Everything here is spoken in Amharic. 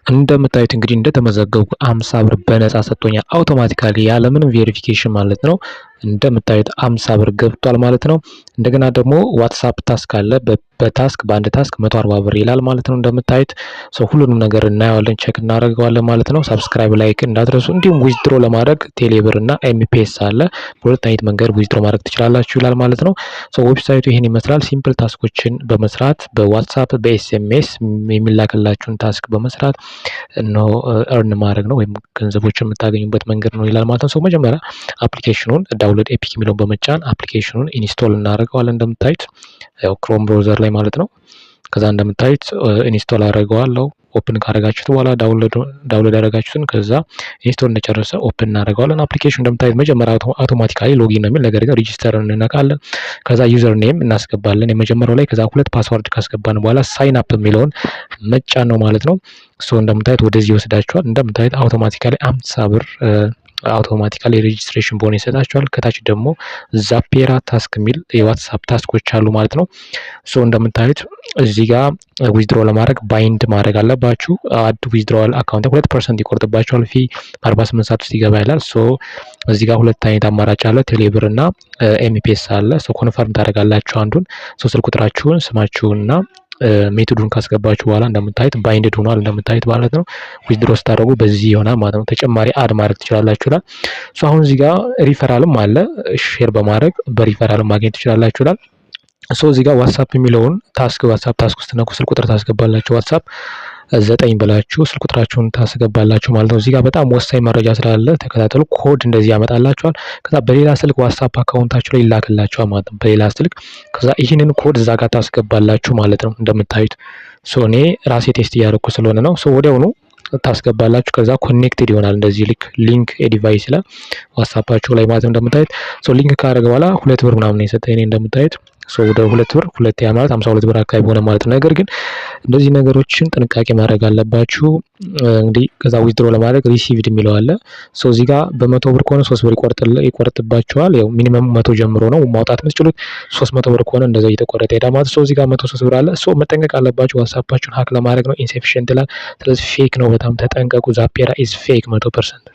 እንደምታዩት እንግዲህ እንደተመዘገብኩ 50 ብር በነፃ ሰጥቶኛል አውቶማቲካሊ ያለምንም ቬሪፊኬሽን ማለት ነው። እንደምታዩት 50 ብር ገብቷል ማለት ነው። እንደገና ደግሞ ዋትስአፕ ታስክ አለ። በታስክ በአንድ ታስክ 140 ብር ይላል ማለት ነው። እንደምታዩት ሁሉንም ነገር እናየዋለን፣ ቼክ እናደርገዋለን ማለት ነው። ሰብስክራይብ ላይክ እንዳትረሱ። እንዲሁም ዊዝድሮ ለማድረግ ቴሌብር እና ኤምፔስ አለ። በሁለት አይነት መንገድ ዊዝድሮ ማድረግ ትችላላችሁ ይላል ማለት ነው። ዌብሳይቱ ይሄን ይመስላል። ሲምፕል ታስኮችን በመስራት በዋትስአፕ በኤስኤምኤስ የሚላክላችሁን ታስክ በመስራት ነው እርን ማድረግ ነው ወይም ገንዘቦችን የምታገኙበት መንገድ ነው ይላል ማለት ነው። መጀመሪያ አፕሊኬሽኑን ዳውንሎድ ኤፒክ የሚለውን በመጫን አፕሊኬሽኑን ኢንስቶል እናደርገዋለን። እንደምታዩት ያው ክሮም ብራውዘር ላይ ማለት ነው። ከዛ እንደምታዩት ኢንስቶል አደርገዋለሁ። ኦፕን ካደረጋችሁት በኋላ ዳውንሎድ ያደረጋችሁትን ከዛ ኢንስቶል እንደጨረሰ ኦፕን እናደርገዋለን። አፕሊኬሽኑ እንደምታዩት መጀመሪያ አውቶማቲካሊ ሎጊን ነው የሚል ነገር ግን ሬጂስተር እንነካለን። ከዛ ዩዘር ኔም እናስገባለን የመጀመሪያው ላይ። ከዛ ሁለት ፓስወርድ ካስገባን በኋላ ሳይን አፕ የሚለውን መጫን ነው ማለት ነው። እንደምታዩት ወደዚህ ይወስዳችኋል። እንደምታዩት አውቶማቲካሊ 50 ብር አውቶማቲካሊ ሬጂስትሬሽን ቦነስ ይሰጣችኋል። ከታች ደግሞ ዛፔራ ታስክ የሚል የዋትስአፕ ታስኮች አሉ ማለት ነው። እንደምታዩት እዚህ ጋር ዊዝድሮ ለማድረግ ባይንድ ማድረግ አለባችሁ። አድ ዊዝድሮዋል አካውንት 2% ይቆርጥባችኋል። ፊ 48 ሰዓት ውስጥ ይገባ ይላል። እዚህ ጋር ሁለት አይነት አማራጭ አለ። ቴሌብር እና ኤምፔስ አለ። ኮንፈርም ታደርጋላችሁ አንዱን። ስልክ ቁጥራችሁን ስማችሁንና ሜቶዱን ካስገባችሁ በኋላ እንደምታዩት ባይንድድ ሆኗል እንደምታዩት ማለት ነው። ዊዝድሮ ስታደርጉ በዚህ ይሆናል ማለት ነው። ተጨማሪ አድ ማድረግ ትችላላችሁ ይላል። አሁን እዚህ ጋር ሪፈራልም አለ። ሼር በማድረግ በሪፈራልም ማግኘት ትችላላችሁ ይላል። እዚህ ጋር ዋትስአፕ የሚለውን ዋትስአፕ ታስክ ውስጥ ነው ስልክ ቁጥር ታስገባላችሁ። ዋትስአፕ 9 ብላችሁ ስልክ ቁጥራችሁን ታስገባላችሁ ማለት ነው። እዚህ ጋር በጣም ወሳኝ መረጃ ስላለ ተከታተሉ። ኮድ እንደዚህ ያመጣላችኋል። ከዛ በሌላ ስልክ ዋትስአፕ አካውንታችሁ ላይ ይላክላችኋል ማለት ነው። በሌላ ስልክ ከዛ ይህንን ኮድ እዛ ጋር ታስገባላችሁ ማለት ነው። እንደምታዩት እኔ ራሴ ቴስት እያደረኩ ስለሆነ ነው። ወዲያውኑ ታስገባላችሁ። ከዛ ኮኔክትድ ይሆናል እንደዚህ ልክ ሊንክ ዲቫይስ ላይ ዋትስአፓችሁ ላይ ማለት ነው። እንደምታዩት ሊንክ ካደረገ በኋላ 2 ብር ምናምን ነው የሰጠኝ እኔ እንደምታዩት ወደ 2 ብር 2 ያ ማለት 52 ብር አካባቢ ሆነ ማለት ነው። ነገር ግን እንደዚህ ነገሮችን ጥንቃቄ ማድረግ አለባችሁ። እንግዲህ ከዛ ዊዝድሮ ለማድረግ ሪሲቭድ የሚለው አለ። እዚህ ጋር በ100 ብር ከሆነ 3 ብር ይቆርጥባችኋል። ያው ሚኒመም 100 ጀምሮ ነው ማውጣት የምትችሉት። 300 ብር ከሆነ እንደዛ እየተቆረጠ ሄዳ ማለት እዚህ ጋር 103 ብር አለ። መጠንቀቅ አለባችሁ። ዋትስአፓችሁን ሀክ ለማድረግ ነው። ኢንሴፊሽንት ይላል። ስለዚህ ፌክ ነው። በጣም ተጠንቀቁ። ዛፔራ ኢዝ ፌክ 100%።